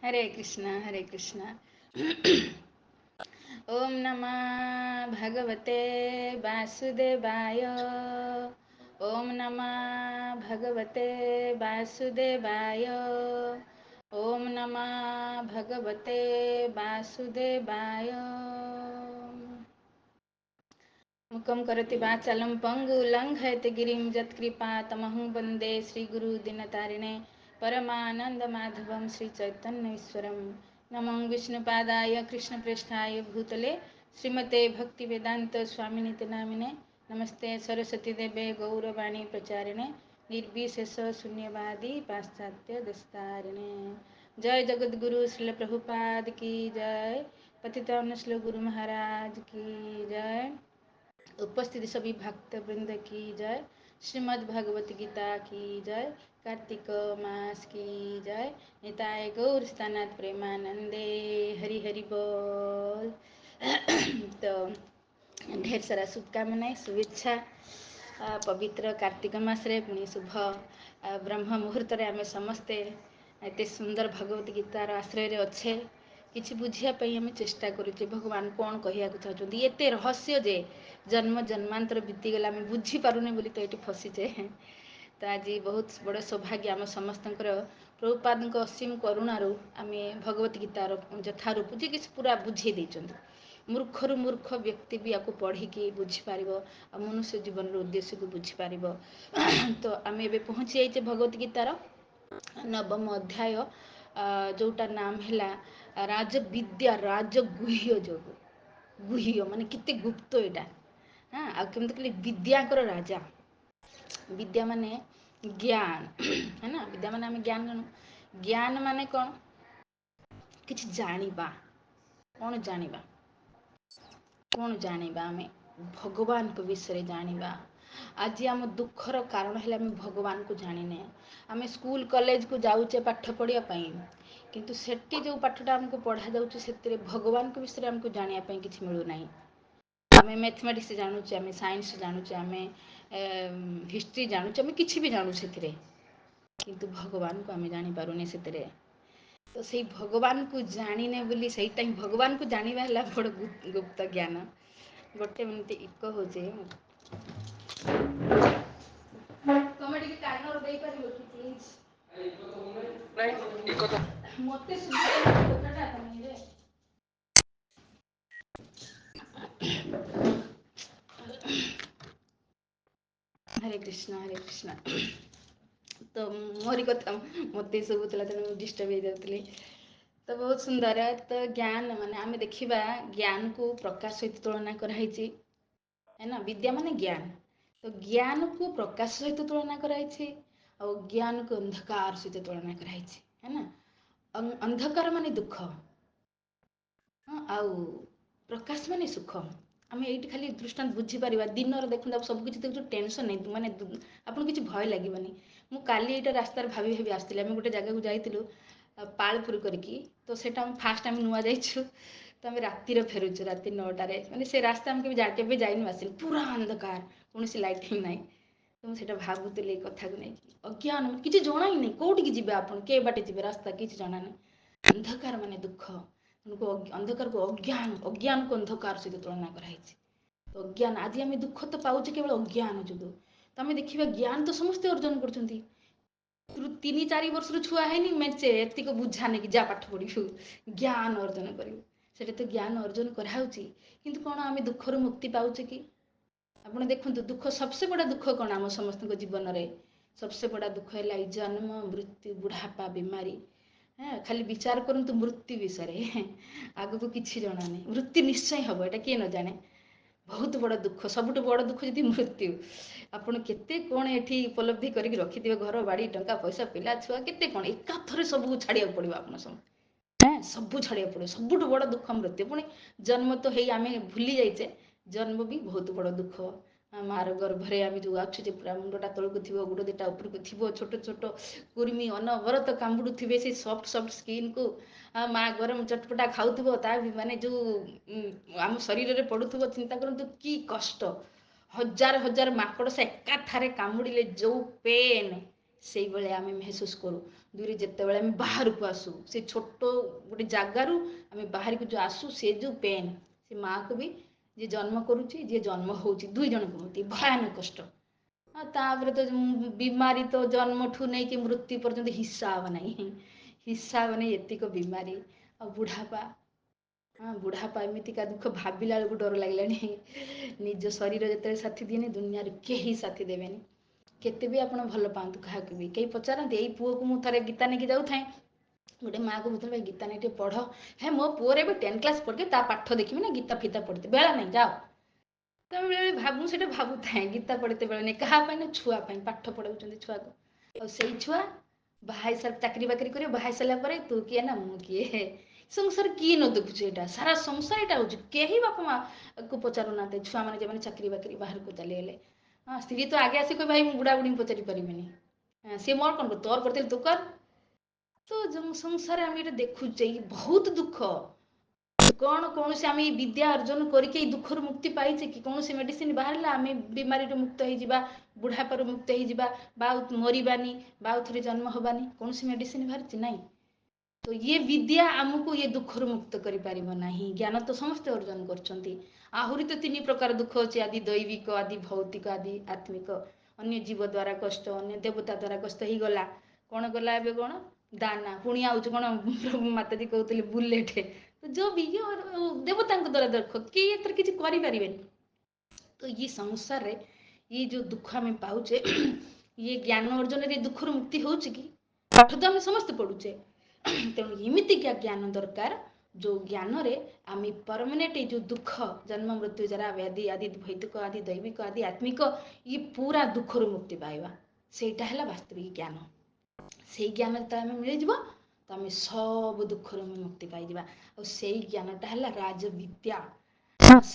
हरे कृष्णा हरे कृष्णा। ओम नमः भगवते वासुदेवाय। ओम नमः भगवते वासुदेवाय। ओम नमः भगवते वासुदेवाय। मुखं करोति वाचालं पङ्गुलङ्घयति गिरिं यत्कृपातमहं वन्दे श्रीगुरुदिनतारिणे परमानन्दमाधवं श्रीचैतन्यईश्वरं। नमो विष्णुपादाय कृष्णप्रेष्ठाय भूतले श्रीमते भक्तिवेदान्त स्वामिनिति नामिने। नमस्ते सरस्वतीदेवे गौरवाणी प्रचारिणे निर्विशेष शून्यवादी पाश्चात्य दस्तारिणे। जय जगद्गुरु श्रील प्रभुपाद की जय। पतितान श्रील गुरु महाराज की जय। उपस्थित सभी भक्त वृंद की जय। श्रीमद् भगवत गीता की जय। कार्तिक मास की जय। निताय गौर स्थानात प्रेमानंदे। हरि हरि बोल। तो ढेर सारा शुभकामनाएं शुभेच्छा। पवित्र कार्तिक मासरे पुणी शुभ ब्रह्म मुहूर्त आम समस्ते एत सुंदर भगवत गीतार आश्रय अच्छे किसी बुझापी आम चेष्टा करुचे भगवान कौन कहना चाहते एते रहस्य जे जन्म जन्मांतर बीतीगला आम बुझीपारुने बोली तो ये फसीचे। तो आज बहुत बड़ सौभाग्य आम समस्त प्रभुपाद असीम करुणारू आम भगवत गीतार यथारूप जी कि पूरा बुझे देते मूर्खरु मूर्ख व्यक्ति भी आपको पढ़ी बुझीपार आ मनुष्य जीवन उद्देश्य को बुझीपार। तो आम ए पहुँची जाइए भगवत गीतार नवम अध्याय जोटा नाम है राजविद्या राजगुह्य जोग। गुह्य माने कितने गुप्त यहाँ। हाँ आ केमती कहले विद्याकर राजा। विद्या माने ज्ञान है ना। विद्या माने आम ज्ञान जानू। ज्ञान माने कौन किछि जानिबा। कौन जानिबा कौन जानिबा आम भगवान को विषय जानिबा। आज आम दुखर कारण है आम भगवान को जानिने। आम स्कूल कॉलेज को जाऊे पाठ पढ़ापी किंतु सेठी जो पाठटा आमको पढ़ा जाऊँ से भगवान को विषय आमको जानापी किसी मिलूना। आम मैथमेटिक्स जानूचे आम साइंस जानूचे आम हिस्ट्री जानूचे आम किसी भी जानू से किंतु भगवान को आम जापारे से। तो से भगवान को जाने बोली से भगवान को जाना है बड़ गुप्त ज्ञान। गोटे मिनिट इको हो तमें कानर दे पार कि प्लीज मत हरे कृष्णा हरे कृष्णा। तो मोरी कथा मत शुभुला तेणु डिस्टर्ब हो जाती। तो बहुत सुंदर। तो ज्ञान माने आम देखा ज्ञान को प्रकाश सहित तुलना कराई है ना। विद्या माने ज्ञान। तो ज्ञान को प्रकाश सहित तुलना कराई और ज्ञान को अंधकार सहित तुलना कराई है ना। अंधकार माने दुख। हाँ आउ प्रकाश माने सुख। आम ये खाली दृष्टांत बुझीपार दिन देखते सबकि देखो टेंशन नहीं माने आपको किसी भय लगे। मुझे काली यहाँ रास्त भाभी भाभी आसती आम गोटे जगह जाइलु पालपुर करके। तो सेटा फास्ट टाइम नुआ जाइछु। तो आम रातिर फेरुचु रात 9टारे माने से रास्ता आम के जाइनु आसिनी पूरा अंधकार कौन लाइटिंग ना। तो मुझे भावुली कथा को नहीं अज्ञान किसी जना ही नहीं कौटिकी जी आप बाटे जी रास्ता किसी जना नहीं। अंधकार माने दुख उनको अंधकार को अज्ञान अज्ञान को अंधकार सहित तुलना कराई। तो अज्ञान आज आम दुख तो पाचे केवल अज्ञान जो। तो आम देखा ज्ञान तो समस्ते अर्जन कर 3-4 वर्ष छुआ है मेचे एतिक बुझा नहीं कि जा पाठ पढ़ू ज्ञान अर्जन कर तो ज्ञान अर्जन कराऊँच किंतु कौन आम दुखर मुक्ति पाचे कि आप देखु दुख सबसे बड़ा दुख कौन आम समस्त जीवन में सबसे बड़ा दुख है जन्म मृत्यु बुढ़ापा बीमारी। हाँ खाली विचार करतु मृत्यु विषय आग को किसी जना नहीं मृत्यु निश्चय हम यहाँ किए न जाने। बहुत बड़ दुख सबुठ बड़ दुख जी मृत्यु। आपड़ केते कौन ये उपलब्धि करके रखिथे घर बाड़ी टंका पैसा पिला छुआ केते कौन एकाथरे सबू छाड़िया पड़ो आप हाँ सबू छाड़िया पड़ो सबुठ बड़ दुख मृत्यु। पुणी जन्म तो है आम भूली जाइचे जन्म भी बहुत बड़ दुख। मार गर्भरे आम जो आछुचे पूरा मुंडटा तौक थी गोड़ दिटा उपरक थी छोट छोट कुर्मी अनवरत कामुड़ू थे से सफ्ट सफ्ट स्किन को माँ गरम चटपटा खाऊ माने जो आम शरीर में पड़ू चिंता करूँ कि कष्ट हजार हजार माकड़ से एकाथारे कामुड़े जो पेन ସେଇଭଳିଆ ଆମେ ମେହସୁସ୍ କରୁ। ଦୁଇରେ ଯେତେବେଳେ ଆମେ ବାହାରକୁ ଆସୁ ସେ ଛୋଟ ଗୋଟେ ଜାଗାରୁ ଆମେ ବାହାରକୁ ଯୋଉ ଆସୁ ସେ ଯୋଉ ପେନ୍, ସେ ମାଆକୁ ବି ଯିଏ ଜନ୍ମ କରୁଛି ଯିଏ ଜନ୍ମ ହେଉଛି ଦୁଇ ଜଣଙ୍କୁ ହଉଛି ଭୟାନକ କଷ୍ଟ। ତାପରେ ତ ବିମାରୀ ତ ଜନ୍ମଠୁ ନେଇକି ମୃତ୍ୟୁ ପର୍ଯ୍ୟନ୍ତ ହିସାବ ନାହିଁ, ହିସାବ ନାହିଁ ଏତିକ ବିମାରୀ। ଆଉ ବୁଢ଼ାପା, ବୁଢ଼ାପା ଏମିତିକା ଦୁଃଖ ଭାବିଲା ବେଳକୁ ଡର ଲାଗିଲାଣି। ନିଜ ଶରୀର ଯେତେବେଳେ ସାଥି ଦିଏନି ଦୁନିଆରେ କେହି ସାଥି ଦେବେନି। କେତେ ବି ଆପଣ ଭଲ ପାଆନ୍ତୁ କାହାକୁ ବି, କେହି ପଚାରନ୍ତି। ଏଇ ପୁଅକୁ ମୁଁ ଥରେ ଗୀତା ନେଇକି ଯାଉଥାଏ, ଗୋଟେ ମାଆକୁ ବୁଝିଲ ଭାଇ ଗୀତା ନେଇ ଟିକେ ପଢ଼। ହେ ମୋ ପୁଅରେ ଏବେ 10 କ୍ଲାସ୍ ପଢ଼ିକି ତା ପାଠ ଦେଖିବି ନା ଗୀତା ଫିତା ପଢ଼ିତେ ବେଳା ନାହିଁ ଯାଅ। ତମେ ବେଳେ ଭାବୁ ସେଟା ଭାବୁଥାଏ ଗୀତା ପଢ଼ିତେ ବେଳେ ନାହିଁ କାହା ପାଇଁ ନା ଛୁଆ ପାଇଁ ପାଠ ପଢ଼ାଉଛନ୍ତି ଛୁଆକୁ। ଆଉ ସେଇ ଛୁଆ ବାହା ହେଇସାରି ଚାକିରି ବାକିରି କରିବ, ବାହା ହେଇସାରିଲା ପରେ ତୁ କିଏ ନା ମୁଁ କିଏ, ସଂସାର କିଏ ନ ଦେଖୁଛି। ଏଇଟା ସାରା ସଂସାର ଏଇଟା ହଉଛି। କେହି ବାପା ମାଆକୁ ପଚାରୁନାହାନ୍ତି ଛୁଆମାନେ ଯେଉଁମାନେ ଚାକିରି ବାକିରି ବାହାରକୁ ଚାଲିଗଲେ। ସ୍ତ୍ରୀ ତ ଆଗେ ଆସି କହିବ ଭାଇ ମୁଁ ବୁଢ଼ା ବୁଢ଼ୀଙ୍କୁ ପଚାରି ପାରିବିନି, ସିଏ ମୋର କ'ଣ ତୋର କରିଥିଲି ତୁ କର। ତ ଯେଉଁ ସଂସାର ଆମେ ଏଇଟା ଦେଖୁଛେ ବହୁତ ଦୁଃଖ। କ'ଣ କୌଣସି ଆମେ ଏଇ ବିଦ୍ୟା ଅର୍ଜନ କରିକି ଏଇ ଦୁଃଖରୁ ମୁକ୍ତି ପାଇଛେ କି? କୌଣସି ମେଡ଼ିସିନ ବାହାରିଲା ଆମେ ବିମାରୀରୁ ମୁକ୍ତ ହେଇଯିବା, ବୁଢ଼ାପାରୁ ମୁକ୍ତ ହେଇଯିବା, ବା ଆଉ ମରିବାନି, ବା ଆଉ ଥରେ ଜନ୍ମ ହେବାନି, କୌଣସି ମେଡ଼ିସିନ ବାହାରିଛି ନାହିଁ। ତ ଇଏ ବିଦ୍ୟା ଆମକୁ ଇଏ ଦୁଃଖରୁ ମୁକ୍ତ କରିପାରିବ ନାହିଁ। ଜ୍ଞାନ ତ ସମସ୍ତେ ଅର୍ଜନ କରୁଛନ୍ତି। ଆହୁରି ତ 3 ପ୍ରକାର ଦୁଃଖ ଅଛି, ଆଦି ଦୈବିକ, ଆଦି ଭୌତିକ, ଆଦି ଆତ୍ମିକ। ଅନ୍ୟ ଜୀବ ଦ୍ୱାରା କଷ୍ଟ, ଅନ୍ୟ ଦେବତା ଦ୍ୱାରା କଷ୍ଟ ହେଇଗଲା। କ'ଣ ଗଲା ଏବେ କ'ଣ ଦାନା, ପୁଣି ଆଉଛି କ'ଣ ମାତାଜୀ କହୁଥିଲେ ବୁଲେଟ୍। ଯୋଉ ବି ଦେବତାଙ୍କ ଦ୍ୱାରା ଦୁଃଖ, କେହି ଏଥିରେ କିଛି କରିପାରିବେନି। ତ ଇଏ ସଂସାରରେ ଇଏ ଯୋଉ ଦୁଃଖ ଆମେ ପାଉଛେ, ଇଏ ଜ୍ଞାନ ଅର୍ଜନରେ ଏ ଦୁଃଖରୁ ମୁକ୍ତି ହେଉଛି କି? ପାଠ ତ ଆମେ ସମସ୍ତେ ପଢୁଛେ, ତେଣୁ ଏମିତିକା ଜ୍ଞାନ ଦରକାର ଯୋଉ ଜ୍ଞାନରେ ଆମେ ପରମାନେଣ୍ଟ ଏଇ ଯୋଉ ଦୁଃଖ ଜନ୍ମ ମୃତ୍ୟୁ ଜରା ବ୍ୟାଧି, ଆଦି ଭୌତିକ, ଆଦି ଦୈବିକ, ଆଦି ଆତ୍ମିକ, ଇଏ ପୁରା ଦୁଃଖରୁ ମୁକ୍ତି ପାଇବା। ସେଇଟା ହେଲା ବାସ୍ତବିକ ଜ୍ଞାନ। ସେଇ ଜ୍ଞାନ ଯେତେବେଳେ ଆମେ ମିଳିଯିବ ତ ଆମେ ସବୁ ଦୁଃଖରୁ ଆମେ ମୁକ୍ତି ପାଇଯିବା। ଆଉ ସେଇ ଜ୍ଞାନଟା ହେଲା ରାଜବିଦ୍ୟା।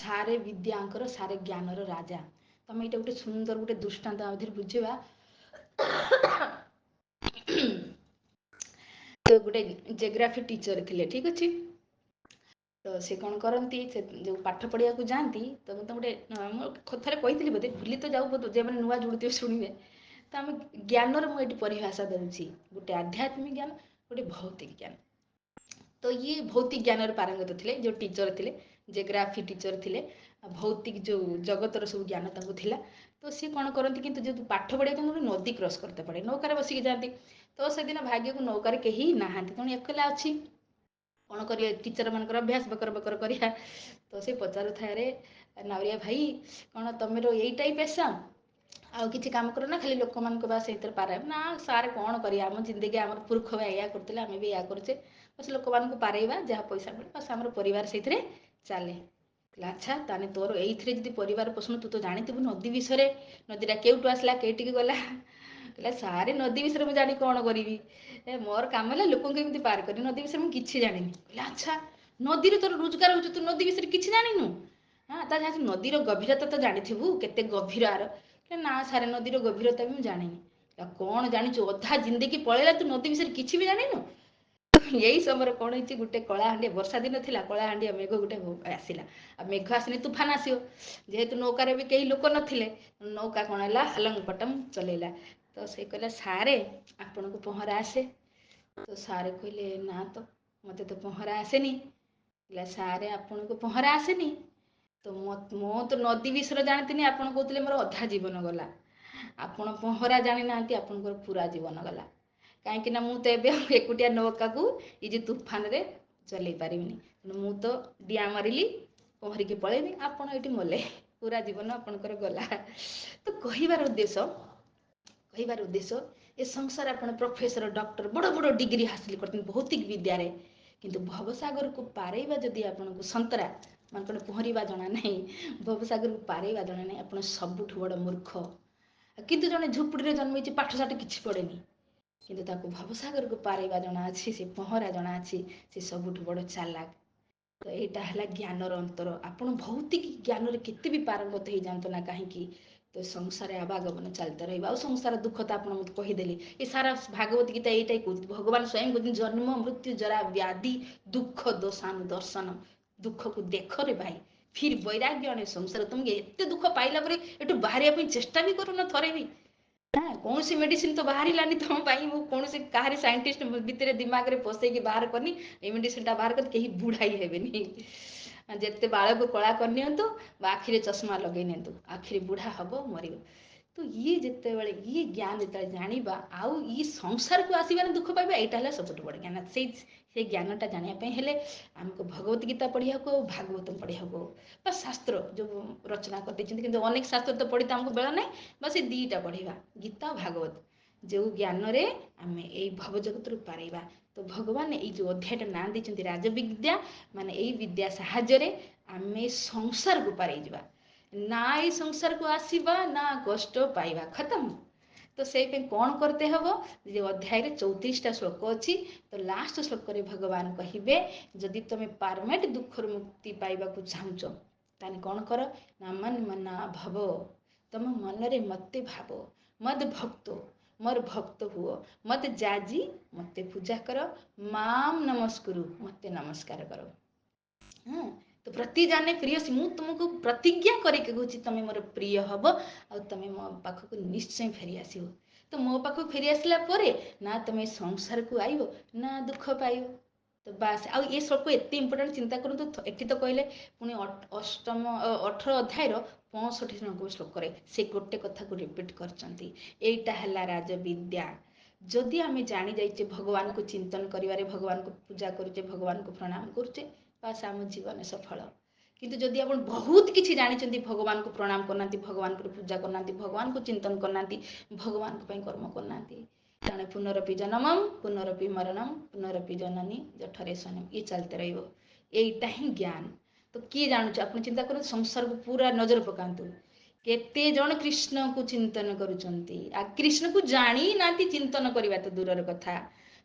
ସାରେ ବିଦ୍ୟାଙ୍କର ସାରେ ଜ୍ଞାନର ରାଜା। ତମେ ଏଇଟା ଗୋଟେ ସୁନ୍ଦର ଗୋଟେ ଦୃଷ୍ଟାନ୍ତ ମଧ୍ୟରେ ବୁଝିବା। ତ ଗୋଟେ ଜିଓଗ୍ରାଫି ଟିଚର ଥିଲେ, ଠିକ ଅଛି। ତ ସେ କ'ଣ କରନ୍ତି, ସେ ଯୋଉ ପାଠ ପଢିବାକୁ ଯାଆନ୍ତି, ତ ମୁଁ ତ ଗୋଟେ ମୁଁ ଥରେ କହିଥିଲି ବୋଧେ, ଭୁଲି ତ ଯାଉ ବୋଧେ, ଯେଉଁମାନେ ନୂଆ ଯୋଡ଼ୁଥିବେ ଶୁଣିବେ। ତ ଆମେ ଜ୍ଞାନର ମୁଁ ଏଠି ପରିଭାଷା ଦେଉଛି, ଗୋଟେ ଆଧ୍ୟାତ୍ମିକ ଜ୍ଞାନ, ଗୋଟେ ଭୌତିକ ଜ୍ଞାନ। ତ ଇଏ ଭୌତିକ ଜ୍ଞାନରେ ପାରଙ୍ଗତ ଥିଲେ, ଯୋଉ ଟିଚର ଥିଲେ, ଜିଓଗ୍ରାଫି ଟିଚର ଥିଲେ। ଭୌତିକ ଯୋଉ ଜଗତର ସବୁ ଜ୍ଞାନ ତାଙ୍କୁ ଥିଲା। ତ ସିଏ କ'ଣ କରନ୍ତି, କିନ୍ତୁ ଯେହେତୁ ପାଠ ପଢିବାକୁ ଗୋଟେ ନଦୀ କ୍ରସ୍ କରତେ ପଡେ, ନୌକାରେ ବସିକି ଯାଆନ୍ତି। ତ ସେଦିନ ଭାଗ୍ୟକୁ ନୌକାରେ କେହି ନାହାନ୍ତି, ତେଣୁ ଏକଲା ଅଛି। କ'ଣ କରିବେ, ଟିଚର ମାନଙ୍କର ଅଭ୍ୟାସ ବକର ବକର କରିବା। ତ ସେ ପଚାରୁଥାଏ, ରେ ନାଉରିଆ ଭାଇ, କ'ଣ ତମର ଏଇଟା ହିଁ ପେଶା, ଆଉ କିଛି କାମ କର ନା ଖାଲି ଲୋକମାନଙ୍କୁ ବା ସେଇଥିରେ ପାରାଅ? ନା ସାର୍ କ'ଣ କରିବା, ଆମ ଜିନ୍ଦଗି ଆମର ପୁରୁଷ ଏଇଆ କରୁଥିଲେ, ଆମେ ବି ଏଇଆ କରୁଛେ, ବସ୍ ଲୋକମାନଙ୍କୁ ପାରେଇବା, ଯାହା ପଇସା ମିଳେ ବସ୍ ଆମର ପରିବାର ସେଇଥିରେ ଚାଲେ। ଆଚ୍ଛା, ତାହେଲେ ତୋର ଏଇଥିରେ ଯଦି ପରିବାର ପୋଷଣ, ତୁ ତ ଜାଣିଥିବୁ ନଦୀ ବିଷୟରେ, ନଦୀଟା କେଉଁଠୁ ଆସିଲା କେଉଁଠିକି ଗଲା। କହିଲା ସାରେ ନଦୀ ବିଷୟରେ ମୁଁ ଜାଣି କ'ଣ କରିବି, ମୋର କାମ ହେଲା ଲୋକଙ୍କୁ କେମିତି ପାର କରି, ନଦୀ ବିଷୟରେ ମୁଁ କିଛି ଜାଣିନି। କହିଲା ଆଚ୍ଛା, ନଦୀରେ ତୋର ରୋଜଗାର ହେଉଛି, ତୁ ନଦୀ ବିଷୟରେ କିଛି ଜାଣିନୁ? ତାହେଲେ ନଦୀର ଗଭୀରତା ତ ଜାଣିଥିବୁ, କେତେ ଗଭୀର ଆର। ନା ସାରେ ନଦୀର ଗଭୀରତା ବି ମୁଁ ଜାଣିନି। କ'ଣ ଜାଣିଛୁ, ଅଧା ଜିନ୍ଦଗି ପଳେଇଲା, ତୁ ନଦୀ ବିଷୟରେ କିଛି ବି ଜାଣିନୁ? ଏଇ ସମୟରେ କ'ଣ ହେଇଛି, ଗୋଟେ କଳାହାଣ୍ଡିଆ, ବର୍ଷା ଦିନ ଥିଲା, କଳାହାଣ୍ଡିଆ ମେଘ ଗୋଟେ ଆସିଲା। ଆଉ ମେଘ ଆସିଲେ ତୁଫାନ ଆସିବ। ଯେହେତୁ ନୌକାରେ ବି କେହି ଲୋକ ନଥିଲେ, ନୌକା କ'ଣ ହେଲା, ହାଲଙ୍ଗ ପଟମ ଚଲେଇଲା। ତ ସେ କହିଲା ସାରେ ଆପଣଙ୍କୁ ପହଁରା ଆସେ? ତ ସାରେ କହିଲେ ନା ତ, ମତେ ତ ପହଁରା ଆସେନି। କହିଲା ସାରେ ଆପଣଙ୍କୁ ପହଁରା ଆସେନି? ତ ମୁଁ ତ ନଦୀ ବିଷୟରେ ଜାଣିଥିନି, ଆପଣ କହୁଥିଲେ ମୋର ଅଧା ଜୀବନ ଗଲା। ଆପଣ ପହଁରା ଜାଣିନାହାନ୍ତି, ଆପଣଙ୍କର ପୁରା ଜୀବନ ଗଲା। କାହିଁକି ନା ମୁଁ ତ ଏବେ ଏକୁଟିଆ ନୌକାକୁ ଏଇ ଯେ ତୁଫାନରେ ଚଲେଇ ପାରିବିନି, ମୁଁ ତ ଡିଆଁ ମାରିଲି, ପହଁରିକି ପଳେଇବି, ଆପଣ ଏଇଠି ମଲେ, ପୁରା ଜୀବନ ଆପଣଙ୍କର ଗଲା। ତ କହିବାର ଉଦ୍ଦେଶ୍ୟ ଏ ସଂସାର, ଆପଣ ପ୍ରଫେସର, ଡକ୍ଟର, ବଡ଼ ବଡ଼ ଡିଗ୍ରୀ ହାସିଲ କରିଛନ୍ତି ଭୌତିକ ବିଦ୍ୟାରେ, କିନ୍ତୁ ଭବସାଗରକୁ ପାରେଇବା ଯଦି ଆପଣଙ୍କୁ, ସନ୍ତରା ମାନେ ପହଁରିବା ଜଣା ନାହିଁ, ଭବସାଗରକୁ ପାରେଇବା ଜଣା ନାହିଁ, ଆପଣ ସବୁଠୁ ବଡ଼ ମୂର୍ଖ। କିନ୍ତୁ ଜଣେ ଝୁପଡ଼ିରେ ଜନ୍ମ ହେଇଛି, ପାଠଶାଠ କିଛି ପଢ଼େନି, କିନ୍ତୁ ତାକୁ ଭବସାଗରକୁ ପାରେଇବା ଜଣା ଅଛି, ସେ ପହଁରା ଜଣା ଅଛି, ସେ ସବୁଠୁ ବଡ଼ ଚାଲାକ। ତ ଏଇଟା ହେଲା ଜ୍ଞାନର ଅନ୍ତର। ଆପଣ ଭୌତିକ ଜ୍ଞାନରେ କେତେ ବି ପାରଙ୍ଗତ ହେଇଯାଆନ୍ତୁ ନା କାହିଁକି, ତ ସଂସାରରେ ଆବାଗମନ ଚାଲିତେ ରହିବ। ଆଉ ସଂସାର ଦୁଃଖ ତ ଆପଣ ମତେ କହିଦେଲି, ଏ ସାରା ଭାଗବତ ଗୀତା ଏଇଟାই କହୁଛି। ଭଗବାନ ସ୍ୱୟଂ କହୁଛନ୍ତି ଜନ୍ମ ମୃତ୍ୟୁ ଜରା ବ୍ୟାଧି ଦୁଃଖ ଦୋଷାନୁ ଦର୍ଶନ। ଦୁଃଖକୁ ଦେଖରେ ଭାଇ, ଫିର ବୈରାଗ୍ୟ ଆଣେ ସଂସାର। ତମକୁ ଏତେ ଦୁଃଖ ପାଇଲା ପରେ ଏଠୁ ବାହାରିବା ପାଇଁ ଚେଷ୍ଟା ବି କରୁନ ଥରେ ବି। कौन सी मेडिसिन तो बाहर तुम कौन सी कहारी साइंटिस्ट भितर दिमाग रे पसैकी बाहर करनी ए मेडिसिनटा बाहर कर कहीं बुढ़ाई हेबेनी जिते बाल को कला करनी आखिरे चश्मा लगे नियंतु आखिरे बुढ़ा हम मर तो ये जिते ये ज्ञान जिते जाना आउ ये संसार को आसबार दुख पाइबा यहाँ सब बड़ ज्ञान से ज्ञानटा जानापी आमको भगवत गीता पढ़िया भागवतम पढ़िया बा शास्त्र जो रचना कर अनेक शास्त्र तो पढ़ी तो आमको बेला ना बस ये दीटा पढ़ा गीता भागवत जो ज्ञान रे आम यही भवजगत रू पारेबा तो भगवान ये जो अध्यायटा ना देते राजविद्या माने यही विद्या साहाय्य आम संसार को पारे जा ना ये संसार को आसवा ना कष्ट पाइबा खत्म तो से कौन करते हम जो अध्याय 34टा श्लोक अच्छी तो लास्ट श्लोक रे भगवान कहे जदि तुम पारमेंट दुखर मुक्ति पाइबा चाहूच ताने कौन कर ना मन मना भव तुम मन रे मते भाव मद भक्त मोर भक्त हुओ मत जाजी मते पूजा कर माम नमस्कुरु मते नमस्कार करो। हाँ तो प्रति जाने प्रिय सी मु तुमको प्रतिज्ञा करके कहूँ तुम मोर प्रिय हम आ तुम मो पाखक निश्चय फेरी आसो तो मो पाखक फेरी आसला ना तुम संसार को आइब ना दुख पाइब तो बास आ ये श्लोक एत इंपोर्टाट चिंता करूँ तो ये तो कहले पुणी अष्टम 18 अध्यायर 65 नंबर श्लोक से गोटे कथा को रिपीट करटा राजविद्या जदि आम जानी जाइए भगवान को चिंतन करिवारे भगवान को पूजा करुचे भगवान को प्रणाम करुचे बास आम जीवन सफल किंतु जदि आप बहुत किसी जानी भगवान को प्रणाम करना भगवान को पूजा करना भगवान को चिंतन करना भगवान को कर्म करना जड़े पुनरपि जन्मम पुनरपि मरणम पुनरपि जननी जठरे शयनम ये चलते रहीटा ही ज्ञान तो किए जानूचे आप चिंता कर संसार को पूरा नजर पकातु केते जन कृष्ण को चिंतन करुचंती आ कृष्ण को जानी ना चिंतन करवा तो दूर कथा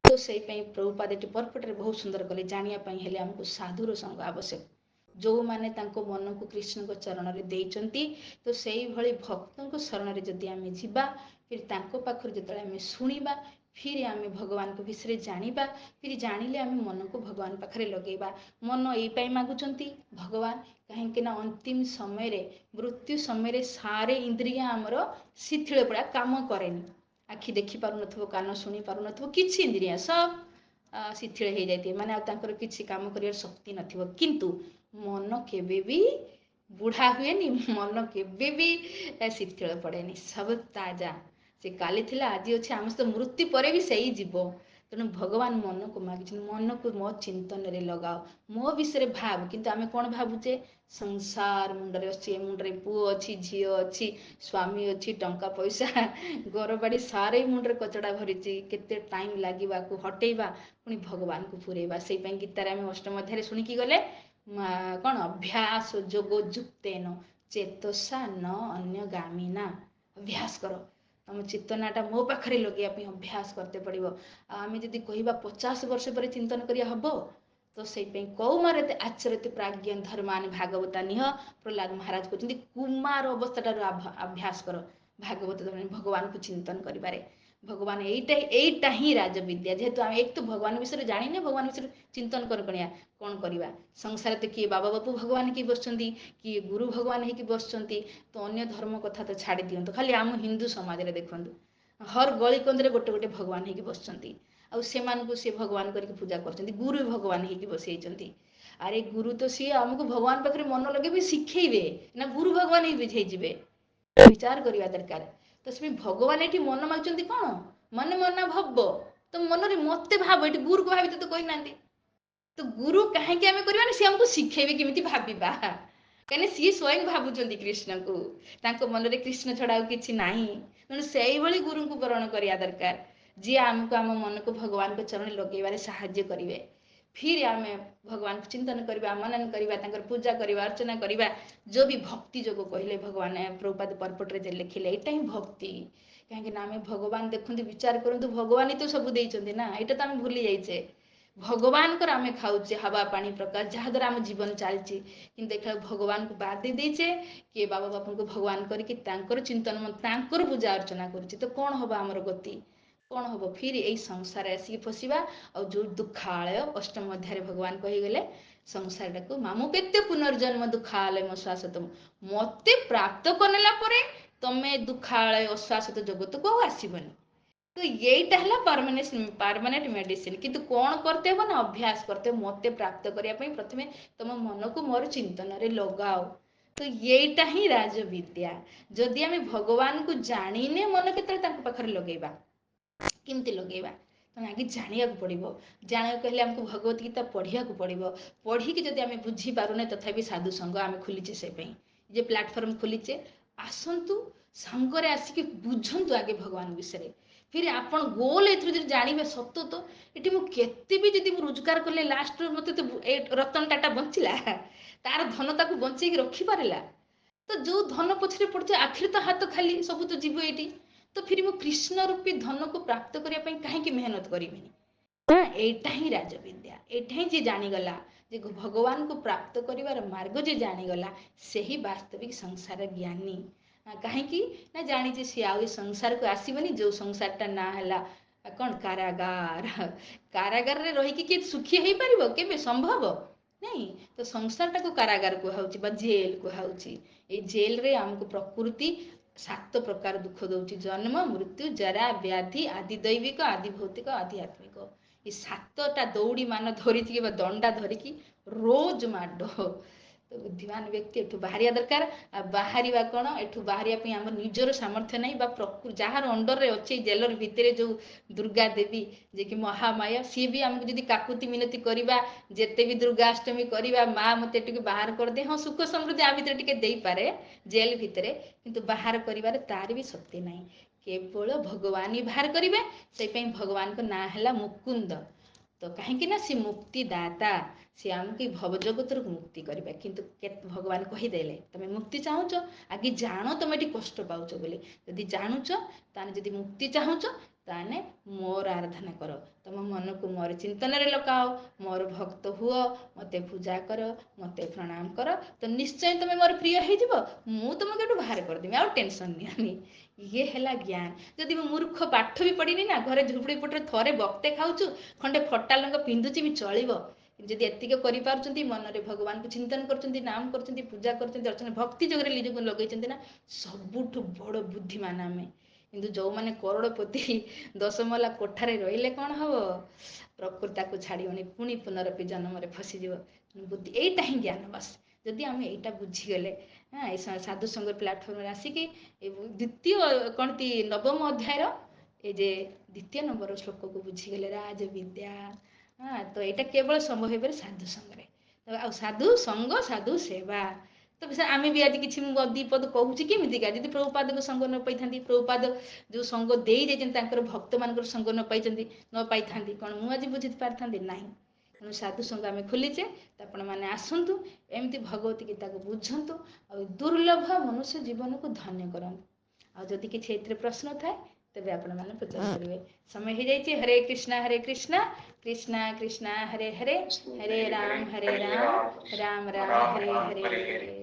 तो से प्रभुपाद ये पर्पट बहुत सुंदर कले जानापी आमको साधुर संग आवश्यक जो माने तांको मन को कृष्ण को चरण रे देइचंती तो सेई भली भक्तों को शरण रे जदि आमे जिबा फिर तांको पाखर जतले आमे सुनिबा फिर आमे भगवान को विषय जानिबा फिर जानिले आमे मन को भगवान पाखरे लगेबा मन एई पाई मागुचंती भगवान कहीं ना अंतिम समय रे मृत्यु समय रे सारे इंद्रिया आमर शिथिल पड़ा काम करेनी आखि देखि पारु नथबो कान सुनी पारु नथबो किछि इंद्रिया सब शिथिल हो जाती माने किसी काम कर शक्ति नथिबो किंतु मन केबे भी बुढ़ा हुए मन केबे भी शिथिल पड़ेनी सब ताजा से काली थिला आज अच्छे आम तो मृत्यु पर भी सही जीव तेणु भगवान मन को मागिछन मन को मो चिंतन रे लगाओ मो विषय भाव किंतु आमे कौन भावुचे संसार मुंडरे अच्छी मुंडरे पुओ अच्छी झी अच्छी स्वामी अच्छी टंका पैसा घर बाड़ी सारे मुंडरे कचड़ा भरी केते टाइम लगे हटेबा पुणी भगवान को पुरेबा से गीतार आम अष्टम अध्याय शुणिकी गले कौन अभ्यास जोग जुक्तेन चेतसा न अन्य गामीना अभ्यास करो तुम चेतनाटा मो पाखे लगे अभ्यास करते पड़ो आम जदि कह 50 वर्ष पर चिंतन करिया हबो तो से कौमारे आचरते प्राज्ञ धर्मान भागवता निह प्रहलाद महाराज कहते कुमार अवस्था अभ्यास कर भागवत भगवान को चिंतन करें भगवान एटा ही राजविद्या जेहेतु आम एक तो भगवान विषय जाने भगवान विषय चिंतन कर कौन करवा संसार तो किए बाबा बापू भगवान की बस किए गुरु भगवान हो बस तो अन्य धर्म कथा तो छाड़ दिंतु खाली आम हिंदू समाज में देखु हर गली कंदरे गोटे गोटे भगवान हो बस आउ से भगवान करके पूजा कर गुरु भगवान हो बसई अरे गुरु तो सी आमको भगवान पाखे मन लगे भी शिखेबे ना गुरु भगवान ही बुझे विचार करवा दरकार तो से भगवान ये मन मागुंट कौन मन मना भव तो मन रे मत भाव ये गुरु को भावी तो कहना तो गुरु कहीं आम करवा सी आमको शिखेबे केमी भावा कहीं सी स्वयं भावुं कृष्ण को मन में कृष्ण छड़ा कि ना तेणु से गुरु को ग्रहण करवा दरकार जी आमको आम मन को भगवान को चरण लगेबारे साहाय्य करेंगे फिर आम भगवान को चिंतन करवा मनन करवा पूजा करवा अर्चना करवा जो भी भक्ति जो कहले भगवान प्रभुपाद पर्पट रे लिखिले यहाँ ही भक्ति कहीं आम भगवान देखते विचार करूँ भगवान ही तो सब देना ना यहाँ तो आम भूली जाइए भगवान को आम खाऊे हवा पानी प्रकाश जहाद्वारा आम जीवन चलती कि देखा भगवान को बाद दे देचे किए बाबा बापू को भगवान करके चिंतन तांकर पूजा अर्चना करुचे तो कौन हम आमर गति कौन हम फिर यही संसार आसिक फसवा और जो दुखालय अष्टम अध्याय भगवान कहीगले संसार टाक मामू केते पुनर्जन्म दुखालय मो श्वास तुम मत प्राप्त करनेला ତମେ ଦୁଃଖାଳୟ ଅଶାଶ୍ୱତ ଜଗତକୁ ଆଉ ଆସିବନି। ତ ଏଇଟା ହେଲା ପାରମାନେଣ୍ଟ ମେଡିସିନ। କିନ୍ତୁ କ'ଣ କରତେ ହେବ ନା ଅଭ୍ୟାସ କରତେ ହେବ। ମତେ ପ୍ରାପ୍ତ କରିବା ପାଇଁ ପ୍ରଥମେ ତମ ମନକୁ ମୋର ଚିନ୍ତନରେ ଲଗାଅ। ତ ଏଇଟା ହିଁ ରାଜବିଦ୍ୟା। ଯଦି ଆମେ ଭଗବାନଙ୍କୁ ଜାଣିନେ ମନ କେତେବେଳେ ତାଙ୍କ ପାଖରେ ଲଗେଇବା? କେମିତି ଲଗେଇବା? ତମେ ଆଗେ ଜାଣିବାକୁ ପଡ଼ିବ। ଜାଣିବାକୁ ହେଲେ ଆମକୁ ଭଗବତ ଗୀତା ପଢ଼ିବାକୁ ପଡ଼ିବ। ପଢ଼ିକି ଯଦି ଆମେ ବୁଝିପାରୁନେ ତଥାପି ସାଧୁ ସଂଘ ଆମେ ଖୋଲିଛେ ସେ ପାଇଁ, ଯେ ପ୍ଲାଟଫର୍ମ ଖୋଲିଛେ। ଆସନ୍ତୁ, ସାଙ୍ଗରେ ଆସିକି ବୁଝନ୍ତୁ ଆଗେ ଭଗବାନ ବିଷୟରେ। ଫିର ଆପଣ ଗୋଲ ଏଥିରୁ ଯଦି ଜାଣିବେ ସତ ତ ଏଠି ମୁଁ କେତେ ବି ଯଦି ମୁଁ ରୋଜଗାର କଲେ ଲାଷ୍ଟରୁ ମୋତେ ତ ଏ ରତନ ଟାଟା ବଞ୍ଚିଲା, ତାର ଧନ ତାକୁ ବଞ୍ଚେଇକି ରଖିପାରିଲା। ତ ଯୋଉ ଧନ ପଛରେ ପଡୁଛି ଆଖିରେ ତ ହାତ ଖାଲି, ସବୁ ତ ଯିବ ଏଇଠି। ତ ଫିର ମୁଁ କୃଷ୍ଣ ରୂପୀ ଧନକୁ ପ୍ରାପ୍ତ କରିବା ପାଇଁ କାହିଁକି ମେହନତ କରିବିନି? ଏଇଟା ହିଁ ରାଜବିଦ୍ୟା। ଏଇଟା ହିଁ ଯିଏ ଜାଣିଗଲା ଯେ ଭଗବାନଙ୍କୁ ପ୍ରାପ୍ତ କରିବାର ମାର୍ଗ ଯିଏ ଜାଣିଗଲା, ସେହି ବାସ୍ତବିକ ସଂସାର ଜ୍ଞାନୀ। କାହିଁକି ନା ଜାଣିଛି ସିଏ ଆଉ ଏ ସଂସାରକୁ ଆସିବନି, ଯୋଉ ସଂସାରଟା ନାଁ ହେଲା କ'ଣ କାରାଗାର। କାରାଗାରରେ ରହିକି କିଏ ସୁଖୀ ହେଇପାରିବ? କେବେ ସମ୍ଭବ ନାଇଁ। ତ ସଂସାରଟାକୁ କାରାଗାର କୁହାଉଛି ବା ଜେଲ କୁହାଉଛି। ଏଇ ଜେଲରେ ଆମକୁ ପ୍ରକୃତି 7 ପ୍ରକାର ଦୁଃଖ ଦଉଛି। ଜନ୍ମ, ମୃତ୍ୟୁ, ଜରା, ବ୍ୟାଧି, ଆଦି ଦୈବିକ, ଆଦି ଭୌତିକ, ଆଦି ଆତ୍ମିକ। ଏ 7ଟା ଦୌଡ଼ି ମାନ ଧରିକି ବା ଦଣ୍ଡା ଧରିକି ରୋଜ ମାଡ଼। ତ ବୁଦ୍ଧିମାନ ବ୍ୟକ୍ତି ଏଠୁ ବାହାରିବା ଦରକାର। ଆଉ ବାହାରିବା କ'ଣ? ଏଠୁ ବାହାରିବା ପାଇଁ ଆମର ନିଜର ସାମର୍ଥ୍ୟ ନାହିଁ, ବା ଯାହାର ଅଣ୍ଡରରେ ଅଛି ଜେଲର ଭିତରେ ଯୋଉ ଦୁର୍ଗା ଦେବୀ, ଯେ କି ମହାମାୟା, ସିଏ ବି ଆମକୁ ଯଦି କାକୁତି ମିନତି କରିବା, ଯେତେ ବି ଦୁର୍ଗାଷ୍ଟମୀ କରିବା, ମା ମତେ ଟିକେ ବାହାର କରିଦେ, ହଁ ସୁଖ ସମୃଦ୍ଧି ଆ ଭିତରେ ଟିକେ ଦେଇପାରେ ଜେଲ ଭିତରେ, କିନ୍ତୁ ବାହାର କରିବାରେ ତାର ବି ଶକ୍ତି ନାହିଁ। କେବଳ ଭଗବାନ ହିଁ ବାହାର କରିବେ। ସେଇପାଇଁ ଭଗବାନଙ୍କ ନାଁ ହେଲା ମୁକୁନ୍ଦ। ତ କାହିଁକି ନା ସେ ମୁକ୍ତିଦାତା, ସେ ଆମକୁ ଭବ ଜଗତରୁ ମୁକ୍ତି କରିବେ। କିନ୍ତୁ ଭଗବାନ କହିଦେଲେ ତମେ ମୁକ୍ତି ଚାହୁଁଛ, ଆଗେ ଜାଣ ତମେ ଏଠି କଷ୍ଟ ପାଉଛ ବୋଲି। ଯଦି ଜାଣୁଛ, ତାହେଲେ ଯଦି ମୁକ୍ତି ଚାହୁଁଛ, ତାହେଲେ ମୋର ଆରାଧନା କର। ତମ ମନକୁ ମୋର ଚିନ୍ତନରେ ଲଗାଅ, ମୋର ଭକ୍ତ ହୁଅ, ମତେ ପୂଜା କର, ମତେ ପ୍ରଣାମ କର, ତ ନିଶ୍ଚୟ ତମେ ମୋର ପ୍ରିୟ ହେଇଯିବ। ମୁଁ ତମକୁ ଏଠୁ ବାହାର କରିଦେବି, ଆଉ ଟେନସନ ନିଅନି। ଇଏ ହେଲା ଜ୍ଞାନ। ଯଦି ମୁଁ ମୂର୍ଖ, ପାଠ ବି ପଢିନି ନା, ଘରେ ଝୁପଡି ପଟରେ ଥରେ ବକ୍ତେ ଖାଉଛୁ, ଖଣ୍ଡେ ଫଟା ଲଙ୍କ ପିନ୍ଧୁଛି ବି ଚଳିବ। ଯଦି ଏତିକି କରିପାରୁଛନ୍ତି, ମନରେ ଭଗବାନଙ୍କୁ ଚିନ୍ତନ କରୁଛନ୍ତି, ନାମ କରୁଛନ୍ତି, ପୂଜା କରୁଛନ୍ତି, ଅର୍ଚନା ଭକ୍ତି ଯୋଗରେ ନିଜକୁ ଲଗେଇଛନ୍ତି ନା, ସବୁଠୁ ବଡ ବୁଦ୍ଧିମାନ ଆମେ। କିନ୍ତୁ ଯୋଉମାନେ କରୋଡ଼ପତି 10 ମହଲା କୋଠାରେ ରହିଲେ କ'ଣ ହବ? ପ୍ରକୃତି ତାକୁ ଛାଡ଼ିବନି, ପୁଣି ପୁନରପି ଜନ୍ମରେ ଫସିଯିବ। ବୁଦ୍ଧି, ଏଇଟା ହିଁ ଜ୍ଞାନ ବାସ୍। ଯଦି ଆମେ ଏଇଟା ବୁଝିଗଲେ, ଏ ସାଧୁ ସଂଘ ପ୍ଲାଟଫର୍ମରେ ଆସିକି ଦ୍ୱିତୀୟ କ'ଣ 9ମ ଅଧ୍ୟାୟର ଏ ଯେ 2ୟ ନମ୍ବର ଶ୍ଲୋକକୁ ବୁଝିଗଲେ, ରାଜବିଦ୍ୟା। ତ ଏଇଟା କେବଳ ସମ୍ଭବ ହେଇପାରେ ସାଧୁ ସଂଘରେ। ଆଉ ସାଧୁ ସଂଘ, ସାଧୁ ସେବା। ତ ଆମେ ବି ଆଜି କିଛି ମୁଁ 2 ପଦ କହୁଛି କେମିତିକା? ଯଦି ପ୍ରଭୁପାଦଙ୍କ ସଂଘ ନ ପାଇଥାନ୍ତି, ପ୍ରଭୁପାଦ ଯୋଉ ସଂଘ ଦେଇ ଦେଇଛନ୍ତି ତାଙ୍କର ଭକ୍ତ ମାନଙ୍କର ସଂଘ ନ ପାଇଥାନ୍ତି, କ'ଣ ମୁଁ ଆଜି ବୁଝି ପାରିଥାନ୍ତି? ନାହିଁ। ତେଣୁ ସାଧୁ ସଂଘ ଆମେ ଖୋଲିଛେ, ତ ଆପଣମାନେ ଆସନ୍ତୁ, ଏମିତି ଭଗବତୀ ଗୀତାକୁ ବୁଝନ୍ତୁ, ଆଉ ଦୁର୍ଲଭ ମନୁଷ୍ୟ ଜୀବନକୁ ଧନ୍ୟ କରନ୍ତୁ। ଆଉ ଯଦି କିଛି ଏଥିରେ ପ୍ରଶ୍ନ ଥାଏ, ତେବେ ଆପଣମାନେ ପଚାରିପାରିବେ। ସମୟ ହେଇଯାଇଛି। ହରେ କୃଷ୍ଣ କୃଷ୍ଣ କୃଷ୍ଣ ହରେ ହରେ, ହରେ ରାମ ରାମ ରାମ ହରେ ହରେ।